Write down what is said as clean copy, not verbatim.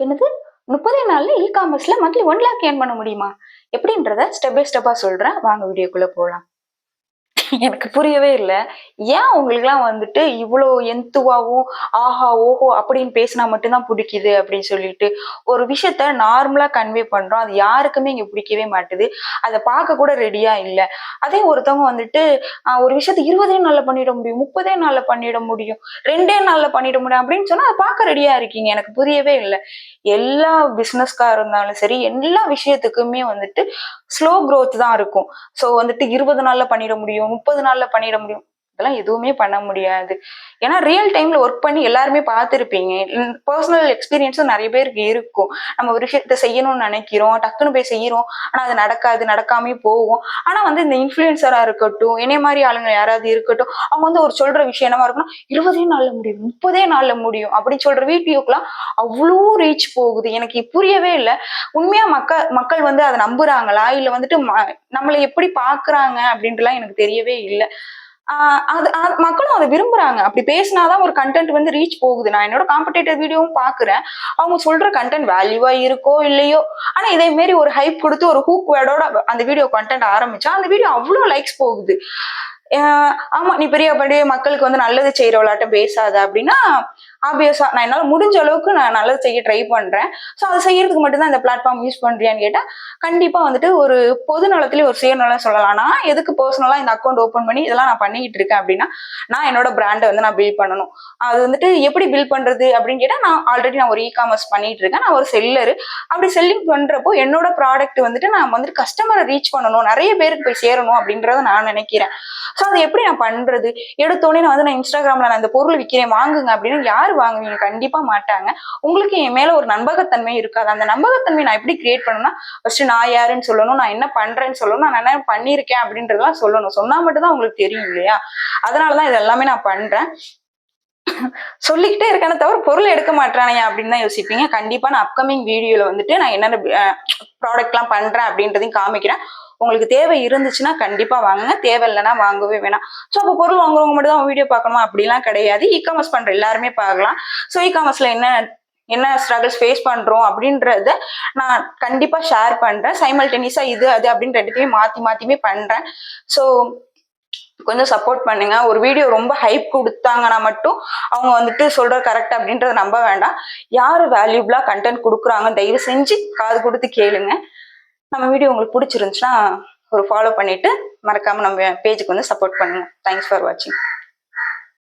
என்னது 30 நாள்ல காமர்ஸ்ல monthly 1 lakh earn பண்ண முடியுமா? எப்படின்றத ஸ்டெப் பை ஸ்டெப்பா சொல்றேன். வாங்க வீடியோக்குள்ள போலாம். எனக்கு புரியவே இல்ல. ஏன் உங்களுக்குலாம் வந்துட்டு இவ்ளோ என்துவாவும், ஆஹா, ஓஹோ அப்படின்னு பேசினா மட்டும் தான் புடிக்குது அப்படின்னு சொல்லிட்டு, ஒரு விஷயத்த நார்மலா கன்வே பண்றோம். அது யாருக்குமே இங்க பிடிக்கவே மாட்டுது. அத பார்க்க கூட ரெடியா இல்ல. அதே ஒருத்தவங்க வந்துட்டு ஒரு விஷயத்த 20 நாள்ல பண்ணிட முடியும், 30 நாள்ல பண்ணிட முடியும், 2 நாள்ல பண்ணிட முடியும் அப்படின்னு சொன்னா, அத பார்க்க ரெடியா இருக்கீங்க. எனக்கு புரியவே இல்ல. எல்லா பிசினஸ்க்கா இருந்தாலும் சரி, எல்லா விஷயத்துக்குமே வந்துட்டு ஸ்லோ குரோத் தான் இருக்கும். சோ வந்துட்டு 20 நாள்ல பண்ணிட முடியும், 30 நாள்ல பண்ணிட முடியும். இதெல்லாம் எதுவுமே பண்ண முடியாது. ஏன்னா ரியல் டைம்ல ஒர்க் பண்ணி எல்லாருமே பார்த்திருப்பீங்க. பர்சனல் எக்ஸ்பீரியன்ஸும் நிறைய பேருக்கு இருக்கும். நம்ம ஒரு விஷயத்த செய்யணும்னு நினைக்கிறோம், டக்குன்னு போய் செய்யறோம். ஆனா அது நடக்காது, நடக்காமயே போகும். ஆனா வந்து இந்த இன்ஃப்ளூயன்சரா இருக்கட்டும், என்னைய மாதிரி ஆளுங்க யாராவது இருக்கட்டும், அவங்க வந்து ஒரு சொல்ற விஷயம் என்னவா இருக்கும்னா 20 நாள்ல முடியும், 30 நாள்ல முடியும் அப்படின்னு சொல்ற வீடியோக்கெல்லாம் அவ்வளோ ரீச் போகுது. எனக்கு புரியவே இல்லை. உண்மையா மக்கள் வந்து அதை நம்புறாங்களா இல்ல வந்துட்டு நம்மளை எப்படி பாக்குறாங்க அப்படின்ட்டுலாம் எனக்கு தெரியவே இல்லை. அது மக்களும் அதை விரும்புறாங்க. அப்படி பேசினாதான் ஒரு கண்டென்ட் வந்து ரீச் போகுது. நான் என்னோட காம்படேட்டர் வீடியோவும் பாக்குறேன். அவங்க சொல்ற கண்டென்ட் வேல்யூவா இருக்கோ இல்லையோ, ஆனா இதே மாதிரி ஒரு ஹைப் கொடுத்து ஒரு ஹூக் வேர்டோட அந்த வீடியோ கண்டென்ட் ஆரம்பிச்சா அந்த வீடியோ அவ்வளவு லைக்ஸ் போகுது. ஆமா, நீ பெரியபடி மக்களுக்கு வந்து நல்லது செய்யறவளாட்டம் பேசாத அப்படின்னா, ஆப்வியஸா நான் என்னால முடிஞ்ச அளவுக்கு நான் நல்லது செய்ய ட்ரை பண்றேன். சோ அதை செய்யறதுக்கு மட்டும்தான் இந்த பிளாட்ஃபார்ம் யூஸ் பண்றியான்னு கேட்டா, கண்டிப்பா வந்துட்டு ஒரு பொது நலத்திலேயே ஒரு சுயநலம் சொல்லலாம். நான் எதுக்கு பர்சனலா இந்த அக்கௌண்ட் ஓபன் பண்ணி இதெல்லாம் நான் பண்ணிக்கிட்டு இருக்கேன் அப்படின்னா, நான் என்னோட பிராண்டை வந்து நான் பில்ட் பண்ணணும். அது வந்துட்டு எப்படி பில்ட் பண்றது அப்படின்னு கேட்டா, நான் ஒரு காமர்ஸ் பண்ணிட்டு இருக்கேன். நான் ஒரு செல்லரு. அப்படி செல்லிங் பண்றப்போ என்னோட ப்ராடக்ட் வந்துட்டு நான் வந்துட்டு கஸ்டமரை ரீச் பண்ணணும், நிறைய பேருக்கு போய் சேரணும் அப்படின்றத நான் நினைக்கிறேன். சோ அதை எப்படி நான் பண்றது? எடுத்தோடனே நான் இன்ஸ்டாகிராம்ல நான் இந்த பொருள் விற்கிறேன் வாங்குங்க அப்படின்னு யாரு வாங்குவீங்க? கண்டிப்பா மாட்டாங்க. உங்களுக்கு என் மேல ஒரு நம்பகத்தன்மை இருக்காது. அந்த நம்பகத்தன்மை நான் எப்படி கிரியேட் பண்ணணும்னா, ஃபர்ஸ்ட் நான் யாருன்னு சொல்லணும், நான் என்ன பண்றேன்னு சொல்லணும், நான் என்ன பண்ணிருக்கேன் அப்படின்றதெல்லாம் சொல்லணும். சொன்னா மட்டும் தான் உங்களுக்கு தெரியும் இல்லையா? அதனாலதான் இது எல்லாமே நான் பண்றேன். சொல்லிக்கிட்டே இருக்கேனே தவிர பொருள் எடுக்க மாட்டானே அப்படின்னு தான் யோசிப்பீங்க. கண்டிப்பா நான் அப்கமிங் வீடியோல வந்துட்டு நான் என்னென்ன ப்ராடக்ட் எல்லாம் பண்றேன் அப்படின்றதையும் காமிக்கிறேன். உங்களுக்கு தேவை இருந்துச்சுன்னா கண்டிப்பா வாங்குங்க, தேவை இல்லைன்னா வாங்கவே வேணாம். சோ அப்போ பொருள் வாங்குறவங்க மட்டும் தான் வீடியோ பார்க்கணுமா அப்படிலாம் கிடையாது. காமர்ஸ் பண்ற எல்லாருமே பார்க்கலாம். சோ காமர்ஸ்ல என்ன ஸ்ட்ரகிள்ஸ் ஃபேஸ் பண்றோம் அப்படின்றத நான் கண்டிப்பா ஷேர் பண்றேன். சைமல்டேனியஸா இது அது அப்படின்னு ரெண்டுத்தையும் மாத்தியுமே பண்றேன். சோ கொஞ்சம் சப்போர்ட் பண்ணுங்க. ஒரு வீடியோ ரொம்ப ஹைப் கொடுத்தாங்கன்னா மட்டும் அவங்க வந்துட்டு சொல்ற கரெக்ட் அப்படின்றத நம்ப வேண்டாம். யாரு வேல்யூபிளா கண்டென்ட் கொடுக்குறாங்க தயவு செஞ்சு காது கொடுத்து கேளுங்க. நம்ம வீடியோ உங்களுக்கு பிடிச்சிருந்துச்சுன்னா ஒரு ஃபாலோ பண்ணிட்டு மறக்காம நம்ம பேஜுக்கு வந்து சப்போர்ட் பண்ணுங்க. தேங்க்ஸ் ஃபார் வாட்சிங்.